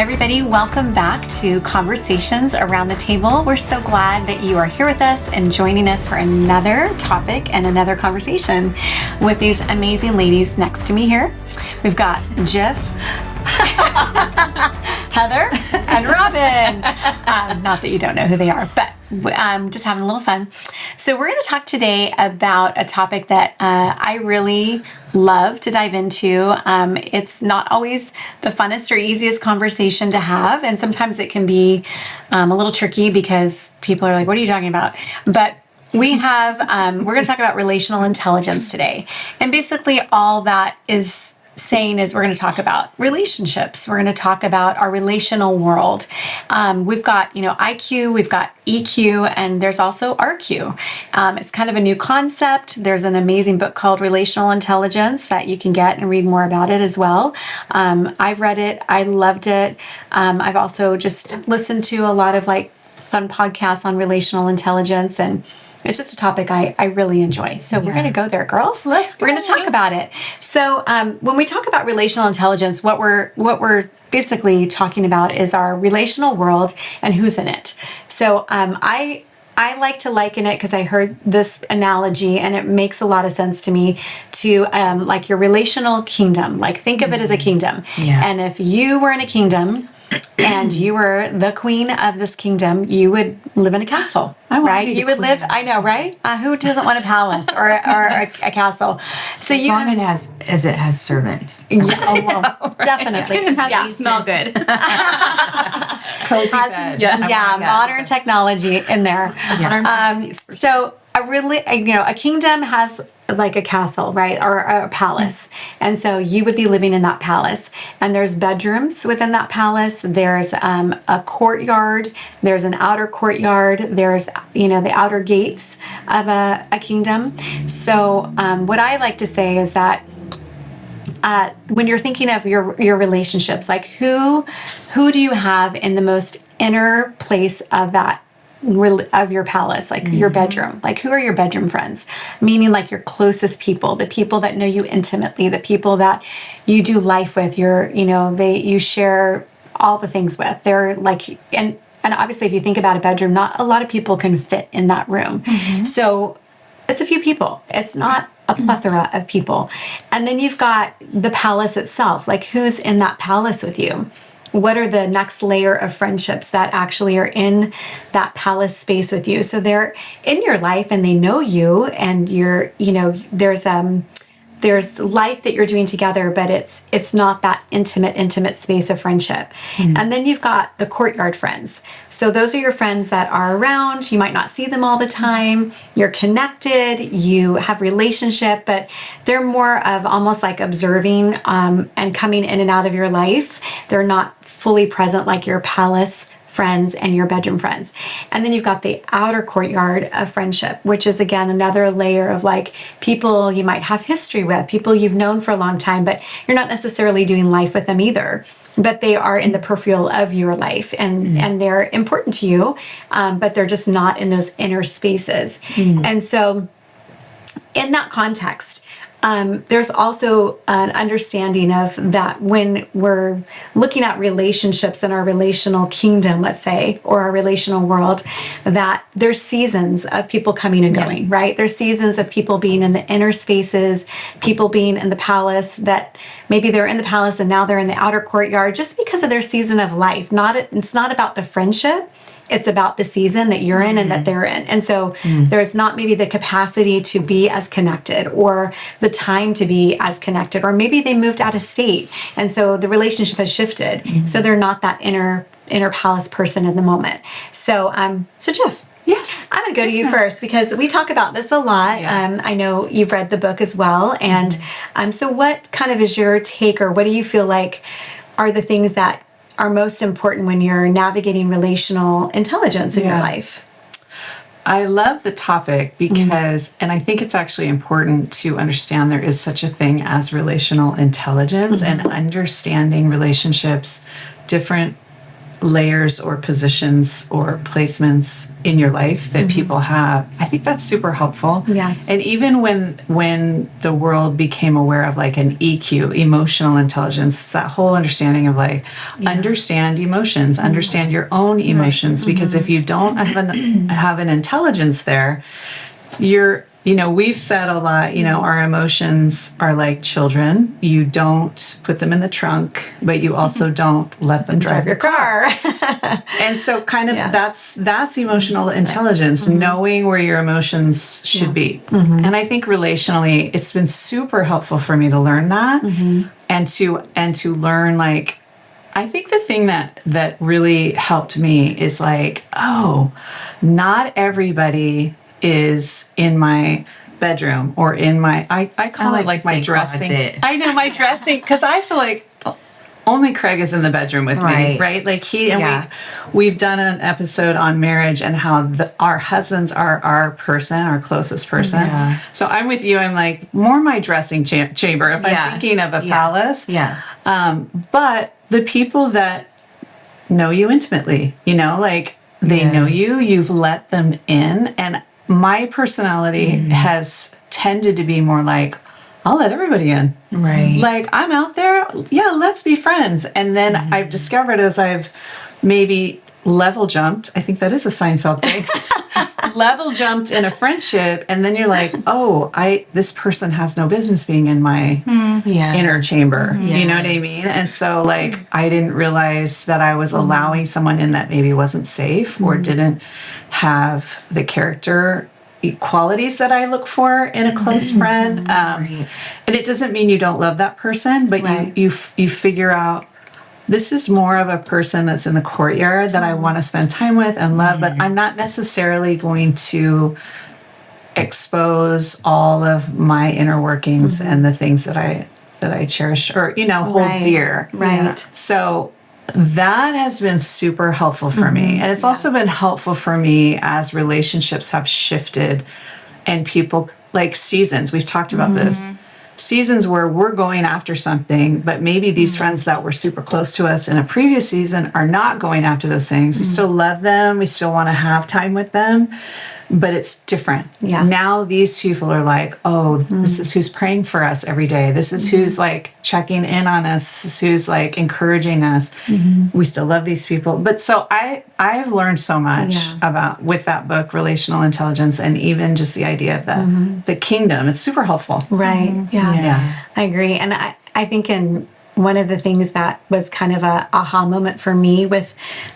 Hey everybody, welcome back to Conversations Around the Table. We're so glad that you are here with us and joining us for another topic and another conversation with these amazing ladies next to me here. We've got Jiff, Heather, and Robin. Not that you don't know who they are, but just having a little fun. So we're going to talk today about a topic that I really love to dive into. It's not always the funnest or easiest conversation to have, and sometimes it can be a little tricky because people are like, what are you talking about? But we're going to talk about relational intelligence today. And basically all that is saying is we're going to talk about relationships. We're going to talk about our relational world. We've got, IQ, we've got EQ, and there's also RQ. It's kind of a new concept. There's an amazing book called Relational Intelligence that you can get and read more about it as well. I've read it. I loved it. I've also just listened to a lot of fun podcasts on relational intelligence, and it's just a topic I really enjoy. So we're going to go there, girls. We're going to talk about it. So when we talk about relational intelligence, what we're basically talking about is our relational world and who's in it. So I like to liken it, because I heard this analogy and it makes a lot of sense to me, to like your relational kingdom. Like think of it as a kingdom. Yeah. And if you were in a kingdom and you were the queen of this kingdom, you would live in a castle, right? You would live, I know, right? Who doesn't want a palace or a castle? So as long as it has servants. Yeah, well, definitely. It has to smell good. Cozy bed. Yeah, modern technology in there. Yeah. So a kingdom has like a castle, right? Or a palace. And so you would be living in that palace. And there's bedrooms within that palace. There's a courtyard. There's an outer courtyard. There's, the outer gates of a kingdom. So what I like to say is that when you're thinking of your relationships, like who do you have in the most inner place of that, of your palace, like your bedroom? Like who are your bedroom friends? Meaning like your closest people, the people that know you intimately, the people that you do life with, you share all the things with. They're like, and obviously if you think about a bedroom, not a lot of people can fit in that room. So it's a few people. It's not a plethora of people. And then you've got the palace itself, like who's in that palace with you? What are the next layer of friendships that actually are in that palace space with you? So they're in your life and they know you, and there's life that you're doing together, but it's not that intimate space of friendship. And then you've got the courtyard friends. So those are your friends that are around. You might not see them all the time. You're connected. You have relationship, but they're more of almost like observing and coming in and out of your life. They're not fully present like your palace friends and your bedroom friends. And then you've got the outer courtyard of friendship, which is again another layer of like people you might have history with, people you've known for a long time, but you're not necessarily doing life with them either. But they are in the peripheral of your life, and they're important to you, but they're just not in those inner spaces. And so in that context, there's also an understanding of that when we're looking at relationships in our relational kingdom, let's say, or our relational world, that there's seasons of people coming and going, right? There's seasons of people being in the inner spaces, people being in the palace, that maybe they're in the palace and now they're in the outer courtyard just because of their season of life. It's not about the friendship. It's about the season that you're in and that they're in. And so there's not maybe the capacity to be as connected, or the time to be as connected, or maybe they moved out of state. And so the relationship has shifted. So they're not that inner palace person in the moment. So Jeff. Yes. I'm going to go to you first, because we talk about this a lot. Yeah. I know you've read the book as well. And so what kind of is your take, or what do you feel like are the things that are most important when you're navigating relational intelligence in your life? I love the topic because, and I think it's actually important to understand there is such a thing as relational intelligence and understanding relationships, different layers or positions or placements in your life that people have. I think that's super helpful. Yes. And even when the world became aware of like an EQ, emotional intelligence, that whole understanding of like understand emotions, understand your own emotions, because if you don't have an intelligence there, we've said a lot, our emotions are like children. You don't put them in the trunk, but you also don't let them drive your car. And so kind of that's emotional intelligence, knowing where your emotions should be. And I think relationally, it's been super helpful for me to learn that and to learn like, I think the thing that really helped me is like, oh, not everybody is in my bedroom or in my, I call it like my dressing. Closet. I know, my dressing, because I feel like only Craig is in the bedroom with me, right? Like we've done an episode on marriage and how our husbands are our person, our closest person. Yeah. So I'm with you. I'm like more my dressing chamber if I'm thinking of a palace. Yeah. But the people that know you intimately, like they know you, you've let them in, and my personality has tended to be more like, I'll let everybody in. Right. Like, I'm out there. Yeah, let's be friends. And then I've discovered as I've maybe level jumped, I think that is a Seinfeld thing, level jumped in a friendship. And then you're like, oh, this person has no business being in my inner chamber. You know what I mean? And so like, I didn't realize that I was allowing someone in that maybe wasn't safe or didn't have the character qualities that I look for in a close friend. And it doesn't mean you don't love that person, but you figure out, this is more of a person that's in the courtyard that I want to spend time with and love, but I'm not necessarily going to expose all of my inner workings and the things that I cherish or, hold dear. Right. So that has been super helpful for me. And it's also been helpful for me as relationships have shifted and people like seasons. We've talked about this. Seasons where we're going after something, but maybe these friends that were super close to us in a previous season are not going after those things. We still love them. We still want to have time with them, but it's different. Yeah. Now these people are like, oh, this is who's praying for us every day. This is who's like checking in on us. This is who's like encouraging us. We still love these people. But so I've learned so much about with that book, Relational Intelligence, and even just the idea of the kingdom. It's super helpful. Right. Yeah. I agree. And I think in one of the things that was kind of a aha moment for me with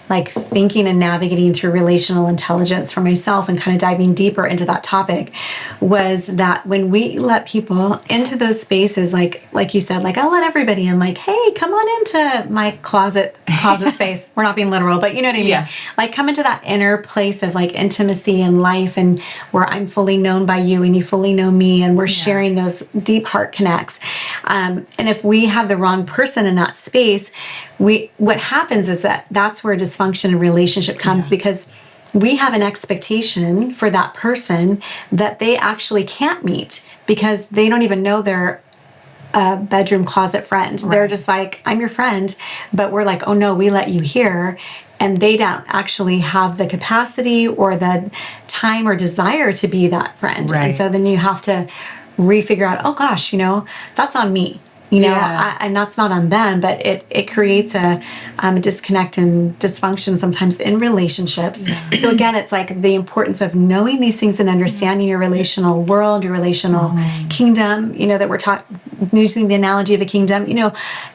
like thinking and navigating through relational intelligence for myself and kind of diving deeper into that topic was that when we let people into those spaces, like you said, like I'll let everybody in, like, hey, come on into my closet space. We're not being literal, but you know what I mean? Yeah. Like come into that inner place of like intimacy and life and where I'm fully known by you and you fully know me and we're sharing those deep heart connects. And if we have the wrong person in that space, what happens is that's where dysfunction in relationship comes because we have an expectation for that person that they actually can't meet because they don't even know they're a bedroom closet friend. Right. They're just like, I'm your friend, but we're like, oh no, we let you here. And they don't actually have the capacity or the time or desire to be that friend. Right. And so then you have to refigure out, oh gosh, that's on me. And that's not on them, but it creates a disconnect and dysfunction sometimes in relationships. So again, it's like the importance of knowing these things and understanding your relational world, your relational kingdom, that we're using the analogy of a kingdom,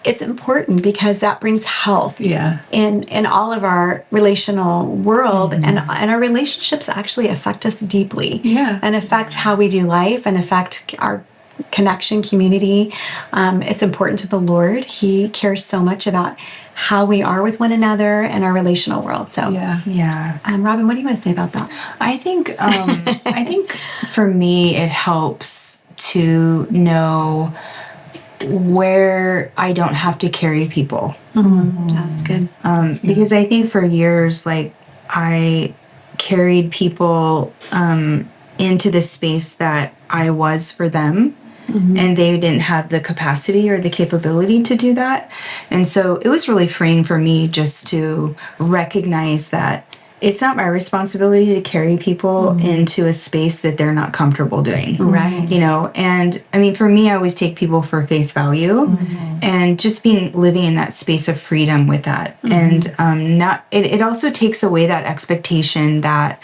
it's important because that brings health in all of our relational world and our relationships actually affect us deeply and affect how we do life and affect our connection, community. It's important to the Lord. He cares so much about how we are with one another and our relational world. So, Robin, what do you want to say about that? I think for me, it helps to know where I don't have to carry people. That's good. Because I think for years, like I carried people into the space that I was for them. and they didn't have the capacity or the capability to do that. And so it was really freeing for me just to recognize that it's not my responsibility to carry people into a space that they're not comfortable doing. Right. You know, and I mean, for me, I always take people for face value, and just living in that space of freedom with that. And it also takes away that expectation that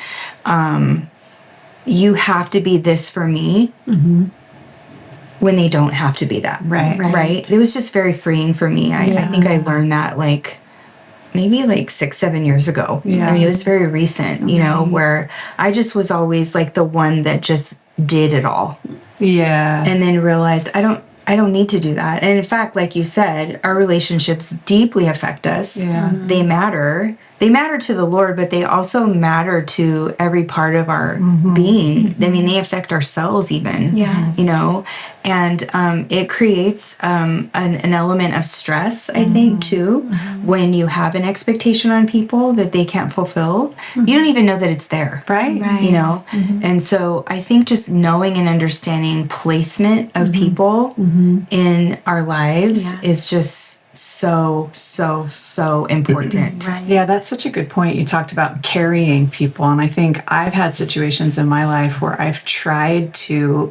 you have to be this for me when they don't have to be that. Right. It was just very freeing for me. I think I learned that maybe 6-7 years ago. I mean, it was very recent, you know, where I just was always the one that just did it all. Yeah. And then realized I don't need to do that. And in fact, like you said, our relationships deeply affect us. Yeah. They matter. They matter to the Lord, but they also matter to every part of our being. I mean, they affect ourselves even, you know, and it creates an element of stress, I think, too, when you have an expectation on people that they can't fulfill. You don't even know that it's there. Right. You know? And so I think just knowing and understanding placement of people in our lives is just so important. Yeah, that's such a good point. You talked about carrying people. And I think I've had situations in my life where I've tried to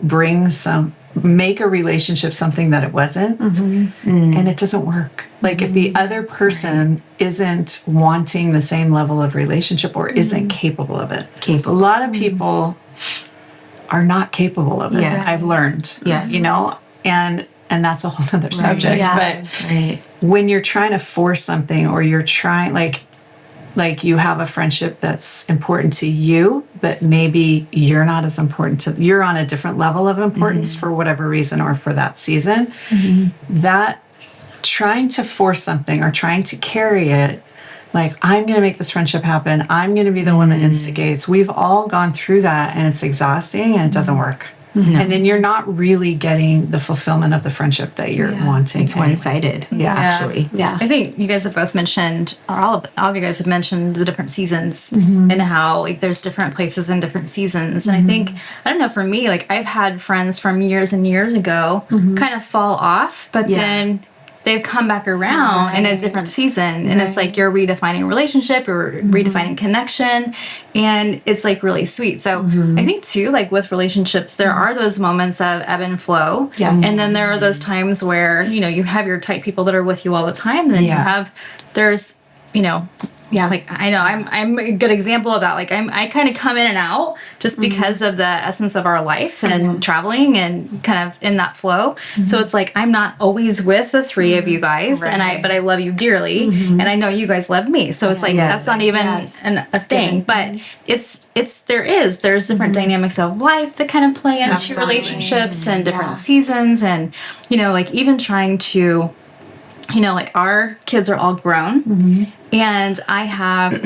make a relationship something that it wasn't, and it doesn't work. If the other person isn't wanting the same level of relationship or isn't capable of it. A lot of people are not capable of it. Yes. I've learned. Yes. You know, and that's a whole other subject. But when you're trying to force something, or you're trying like you have a friendship that's important to you, but maybe you're not as important you're on a different level of importance for whatever reason, or for that season, that trying to force something or trying to carry it, I'm going to make this friendship happen, I'm going to be the one that instigates. We've all gone through that, and it's exhausting, and it doesn't work. And then you're not really getting the fulfillment of the friendship that you're wanting. It's one-sided, actually. Yeah. I think you guys have both mentioned, or all of you guys have mentioned the different seasons and how there's different places and different seasons. And I think, I don't know, for me, I've had friends from years and years ago kind of fall off, but then they've come back around in a different season, and it's you're redefining relationship, you're redefining connection, and it's really sweet. So I think too, with relationships, there are those moments of ebb and flow, and then there are those times where you have your tight people that are with you all the time, and then there's I know I'm a good example of that. I kind of come in and out just because of the essence of our life and traveling and kind of in that flow. So it's I'm not always with the three of you guys, but I love you dearly, and I know you guys love me. So it's that's not even a thing, but there's different dynamics of life that kind of play into relationships and different seasons, and even trying to our kids are all grown, and I have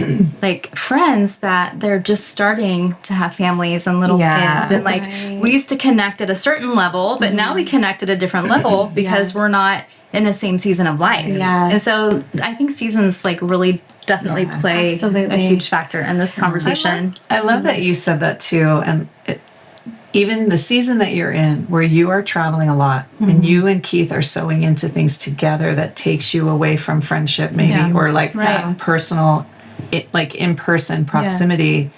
friends that they're just starting to have families and little kids, and we used to connect at a certain level, but now we connect at a different level because we're not in the same season of life. And so I think seasons really definitely play a huge factor in this conversation. I love that you said that too, and even the season that you're in, where you are traveling a lot, and you and Keith are sewing into things together that takes you away from friendship, maybe, or that personal, in-person proximity.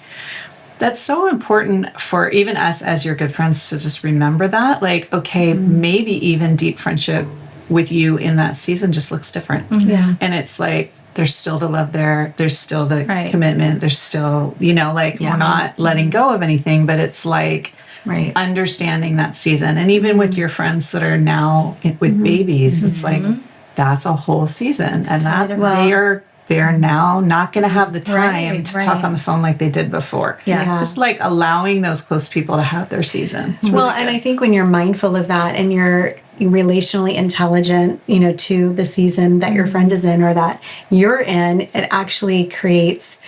That's so important for even us as your good friends to just remember that. Maybe even deep friendship with you in that season just looks different. And it's there's still the love there. There's still the commitment. There's still, we're not letting go of anything, but it's understanding that season. And even with your friends that are now with babies, it's that's a whole season, and that they're now not going to have the time to talk on the phone like they did before. Just allowing those close people to have their season. And I think when you're mindful of that, and you're relationally intelligent, to the season that your friend is in or that you're in, it actually creates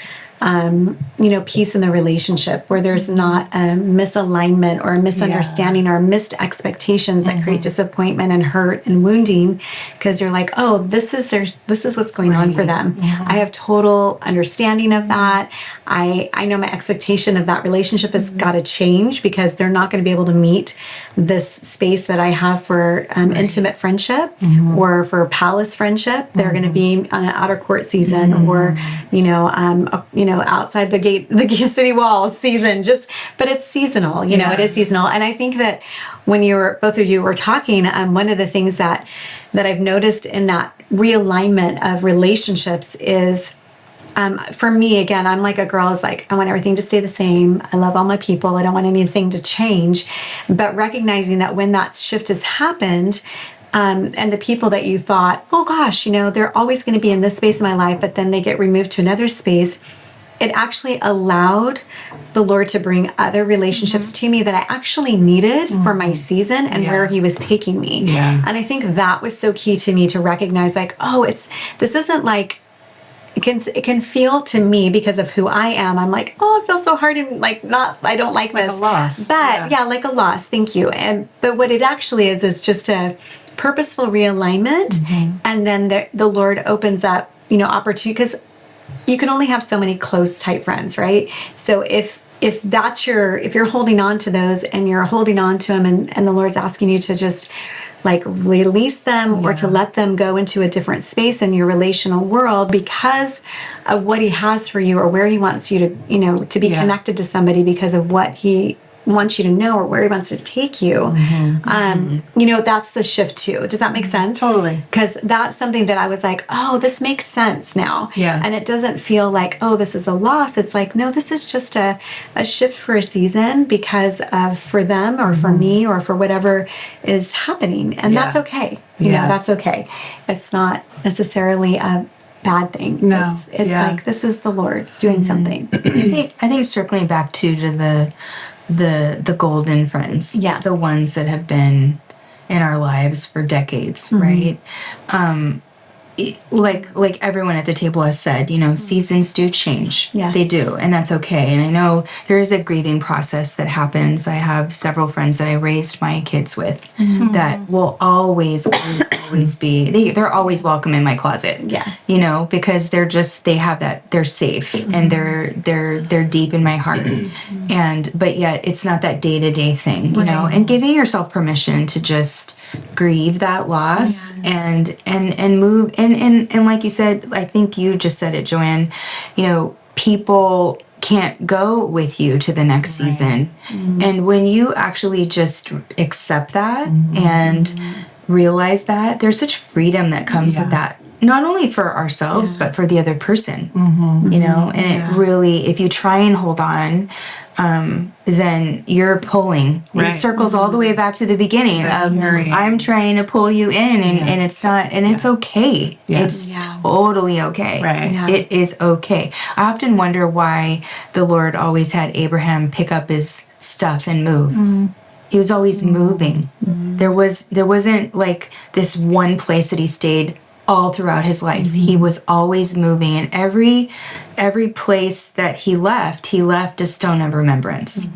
peace in the relationship, where there's not a misalignment or a misunderstanding or missed expectations that create disappointment and hurt and wounding, because you're like, oh, this is what's going on for them. I have total understanding of that. I know my expectation of that relationship has got to change, because they're not going to be able to meet this space that I have for intimate friendship or for palace friendship. They're going to be on an outer court season, or outside the city walls season. But it's seasonal. It is seasonal. And I think that when both of you were talking, one of the things that I've noticed in that realignment of relationships is, for me, again, I'm like a girl is like, I want everything to stay the same. I love all my people. I don't want anything to change. But recognizing that when that shift has happened, and the people that you thought, oh gosh, they're always going to be in this space of my life, but then they get removed to another space, it actually allowed the Lord to bring other relationships to me that I actually needed for my season and where He was taking me. Yeah. And I think that was so key to me to recognize, like, oh, this isn't like, it can feel to me, because of who I am, I'm like, oh, it feels so hard, and like, I don't like this. Like a loss. But like a loss. Thank you. But what it actually is just a purposeful realignment. And then the Lord opens up, opportunity, because you can only have so many close, tight friends, right? So if you're holding on to those, and you're holding on to them, and the Lord's asking you to just like release them, or to let them go into a different space in your relational world, because of what He has for you, or where He wants you to, to be connected to somebody, because of what He wants you to know, or where He wants to take you. That's the shift too. Does that make sense? Totally. Because that's something that I was like, oh, this makes sense now. Yeah. And it doesn't feel like, oh, this is a loss. It's like, no, this is just a shift for a season, because of for them, or for me, or for whatever is happening. And that's okay. That's okay. It's not necessarily a bad thing. No. It's like, this is the Lord doing something. I think circling back to the golden friends, the ones that have been in our lives for decades, right? Like everyone at the table has said, seasons do change. Yes. They do, and that's okay. And I know there is a grieving process that happens. I have several friends that I raised my kids with that will always be, they're always welcome in my closet. Yes. Because they have that, they're safe, and they're deep in my heart. But yet it's not that day-to-day thing, and giving yourself permission to just grieve that loss and move. And like you said, I think you just said it, Joanne, people can't go with you to the next season. And when you actually just accept that and realize that, there's such freedom that comes with that. Not only for ourselves, but for the other person, and it really, if you try and hold on, then you're pulling. It circles all the way back to the beginning of, I'm trying to pull you in, and it's not, and it's okay. It's totally okay. It is okay. I often wonder why the Lord always had Abraham pick up his stuff and move. He was always moving. There wasn't like this one place that he stayed all throughout his life. He was always moving, and every place that he left a stone of remembrance.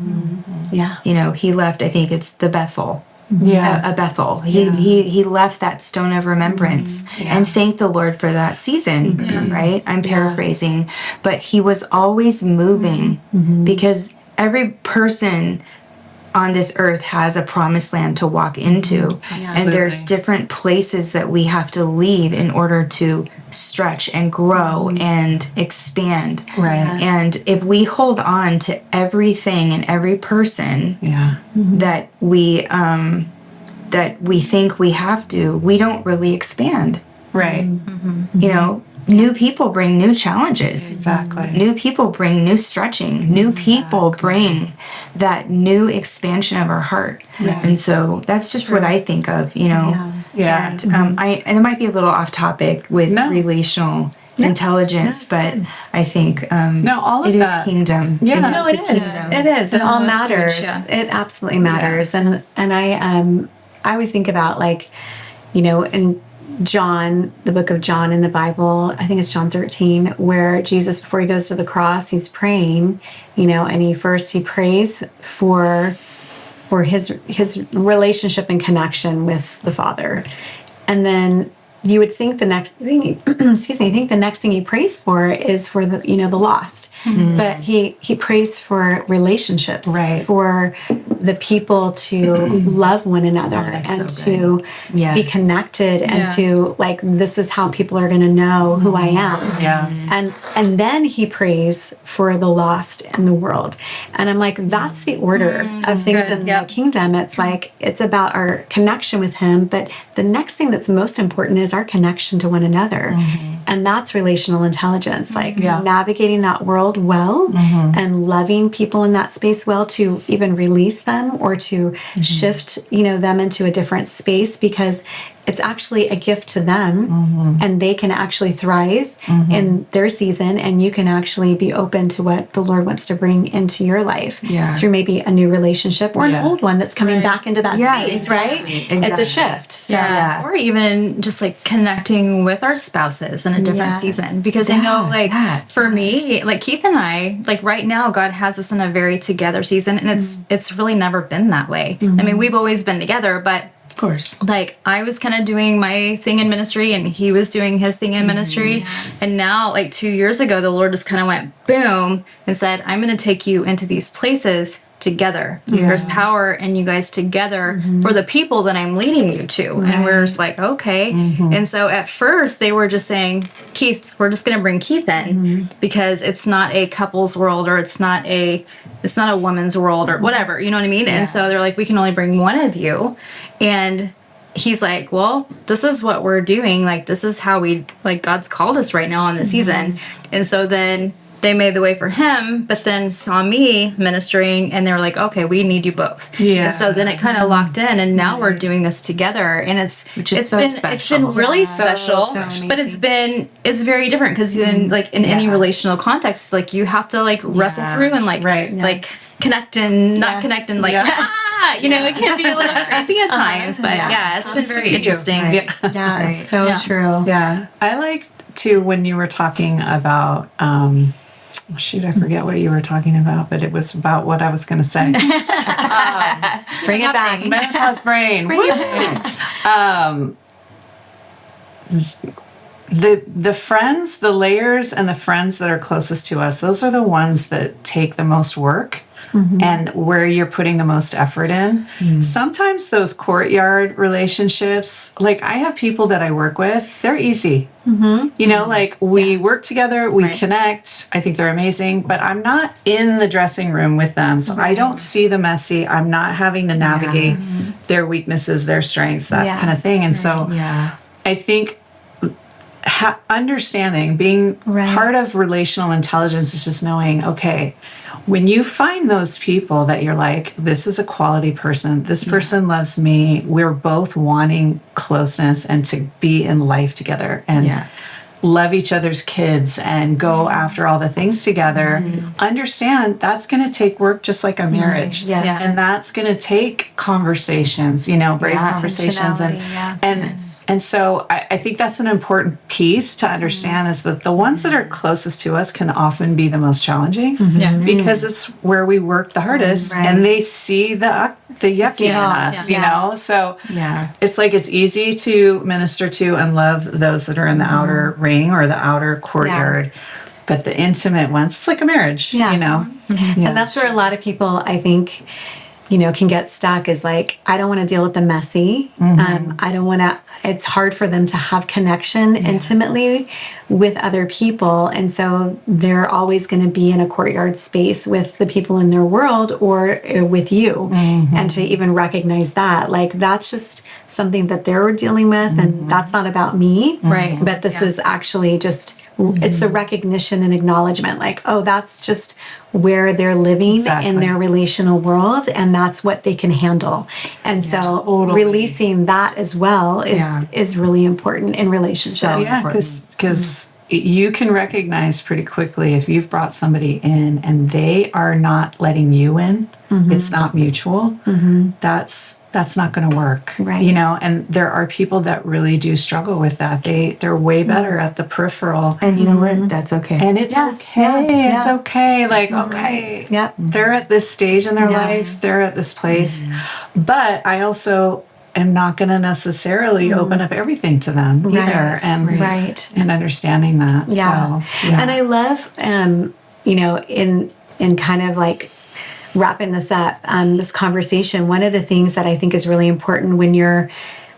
He left, I think it's the Bethel. A Bethel. He left that stone of remembrance and thanked the Lord for that season, right? I'm paraphrasing, but he was always moving because every person on this earth has a promised land to walk into. And there's different places that we have to leave in order to stretch and grow and expand. And if we hold on to everything and every person that we think we have to, we don't really expand. New people bring new challenges. Exactly. New people bring new stretching. New people bring that new expansion of our heart. And so that's just what I think of, And it might be a little off topic with relational intelligence, but I think all of it that. Is kingdom. It is. It all matters. It absolutely matters. And I always think about, like, and John, the book of John in the Bible, I think it's John 13, where Jesus, before he goes to the cross, he's praying, and he prays for his relationship and connection with the Father. And then you would think the next thing, the next thing he prays for is for the lost. Mm-hmm. But he prays for relationships, right? For the people to love one another and to be connected and to this is how people are going to know who I am. Yeah. And then he prays for the lost in the world. And I'm like, that's the order of things in the kingdom. It's it's about our connection with him. But the next thing that's most important is our connection to one another. Mm-hmm. And that's relational intelligence, navigating that world well and loving people in that space well, to even release them or to shift, them into a different space, because it's actually a gift to them and they can actually thrive in their season, and you can actually be open to what the Lord wants to bring into your life through maybe a new relationship or an old one that's coming back into that space, right? Exactly. It's a shift. So, or even just connecting with our spouses in a different season, because I know for me, Keith and I, right now, God has us in a very together season, and it's really never been that way. I mean, we've always been together, but course. I was kind of doing my thing in ministry and he was doing his thing in ministry. Yes. And now 2 years ago, the Lord just kind of went boom and said, I'm going to take you into these places together. Yeah. There's power in you guys together for the people that I'm leading you to. Right. And we're just okay. And so at first they were just saying, Keith, we're just going to bring Keith in because it's not a couple's world, or it's not a woman's world, or whatever, you know what I mean? Yeah. And so they're we can only bring one of you. And he's well, this is what we're doing. This is how we, God's called us right now in the season. And so then they made the way for him, but then saw me ministering, and they were okay, we need you both. Yeah. And so then it kind of locked in, and now we're doing this together, and it's been really special, but it's very different, because then in any relational context, you have to wrestle through and connect and not connect and it can be a little crazy at times, but it's been very interesting. Right. Yeah, it's so true. Yeah, I like too when you were talking about. I forget what you were talking about, but it was about what I was going to say. Bring it back. Menopause brain. The friends, the layers, and the friends that are closest to us, those are the ones that take the most work. And where you're putting the most effort in. Sometimes those courtyard relationships, I have people that I work with, they're easy. We work together, we connect. I think they're amazing, but I'm not in the dressing room with them. So I don't see the messy. I'm not having to navigate their weaknesses, their strengths, that kind of thing. And so I think understanding, being part of relational intelligence is just knowing, okay, when you find those people that you're this is a quality person, this person loves me, we're both wanting closeness and to be in life together and love each other's kids and go after all the things together, understand that's going to take work just like a marriage. Yes. And that's going to take conversations, brave conversations. And so I think that's an important piece to understand is that the ones that are closest to us can often be the most challenging because it's where we work the hardest and they see the yucky in us, So it's it's easy to minister to and love those that are in the outer ring or the outer courtyard, but the intimate ones, it's like a marriage, And that's where a lot of people, I think, can get stuck is I don't want to deal with the messy. I don't want to, it's hard for them to have connection intimately with other people. And so they're always going to be in a courtyard space with the people in their world or with you. And to even recognize that, that's just something that they're dealing with. And that's not about me. Right. But this is actually just, it's the recognition and acknowledgement, oh, that's just where they're living in their relational world, and that's what they can handle. And so releasing that as well is really important in relationships. Because you can recognize pretty quickly if you've brought somebody in and they are not letting you in, it's not mutual. That's not going to work. Right. You know, and there are people that really do struggle with that. They're way better at the peripheral. And you know what? That's okay. And it's okay. It's okay. Like, okay. Yep. They're at this stage in their life. They're at this place. But I also am not going to necessarily open up everything to them either. And and understanding that. Yeah. So, yeah. And I love, you know, in kind of like wrapping this up, this conversation, one of the things that I think is really important when you're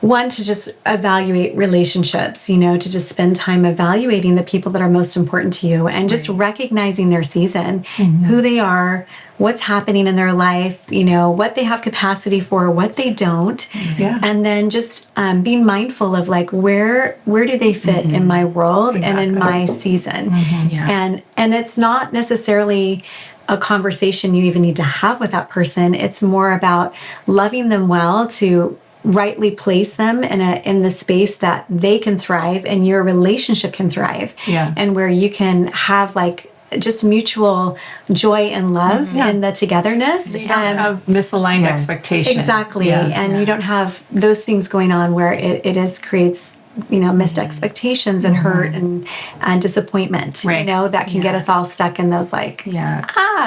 one, to just evaluate relationships, you know, to just spend time evaluating the people that are most important to you and just recognizing their season, who they are, what's happening in their life, you know, what they have capacity for, what they don't. And then just being mindful of like, where do they fit in my world and in my season? And it's not necessarily a conversation you even need to have with that person. It's more about loving them well, to rightly place them in the space that they can thrive and your relationship can thrive. And where you can have like just mutual joy and love and the togetherness. You don't have misaligned expectations. Exactly. And you don't have those things going on where it creates, you know, missed expectations and hurt and disappointment, you know, that can get us all stuck in those like,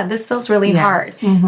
this feels really hard.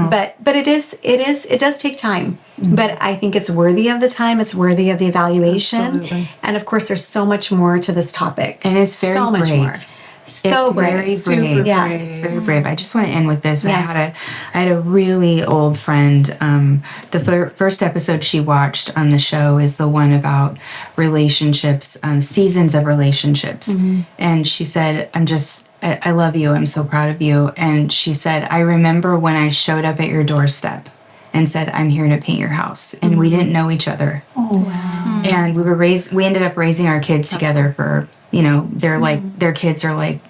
But it does take time. But I think it's worthy of the time. It's worthy of the evaluation. Absolutely. And of course, there's so much more to this topic. And it's very so much brave. more. So It's very brave. Yes. It's very brave. I just want to end with this. Yes. I had a really old friend. The first episode she watched on the show is the one about relationships, seasons of relationships. And she said, I love you. I'm so proud of you. And she said, I remember when I showed up at your doorstep and said, I'm here to paint your house. And we didn't know each other. Oh, wow. And we ended up raising our kids together for, you know, they're like, their kids are like,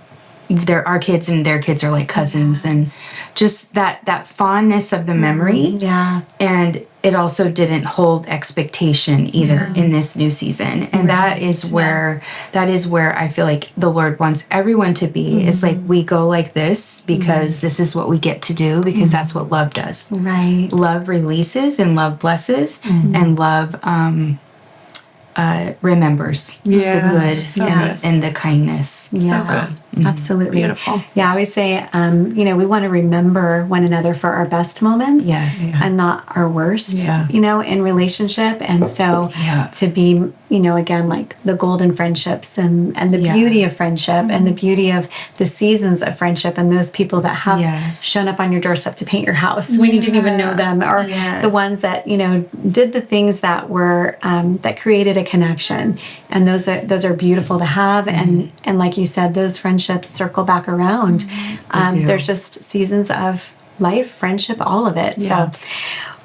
our kids and their kids are like cousins. And just that fondness of the memory. And it also didn't hold expectation either in this new season. And that is where I feel like the Lord wants everyone to be. It's like we go like this because this is what we get to do, because that's what love does. Right. Love releases and love blesses and love remembers the good and the kindness. Absolutely. Beautiful. Yeah, I always say, you know, we want to remember one another for our best moments and not our worst, you know, in relationship. And so to be, you know, again, like the golden friendships and the beauty of friendship and the beauty of the seasons of friendship and those people that have shown up on your doorstep to paint your house when you didn't even know them, or the ones that, you know, did the things that were, that created a connection. And those are beautiful to have. And like you said, those friendships circle back around. There's just seasons of life, friendship, all of it. So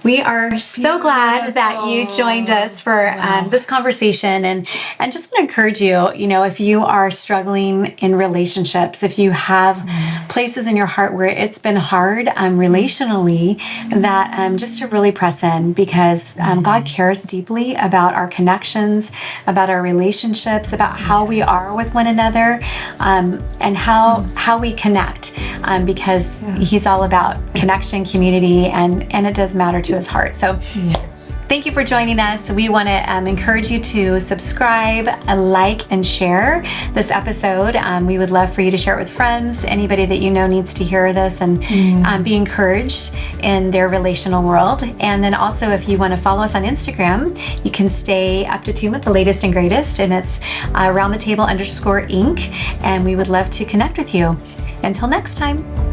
we are so glad that you joined us for this conversation, and just want to encourage you, you know, if you are struggling in relationships, if you have places in your heart where it's been hard relationally, that just to really press in, because God cares deeply about our connections, about our relationships, about how we are with one another, and how we connect, because He's all about connection, community, and it does matter to His heart. So thank you for joining us. We want to encourage you to subscribe, like, and share this episode. We would love for you to share it with friends, anybody that you know needs to hear this and be encouraged in their relational world. And then also, if you want to follow us on Instagram, you can stay up to tune with the latest and greatest, and it's @roundthetable_Inc. And we would love to connect with you. Until next time.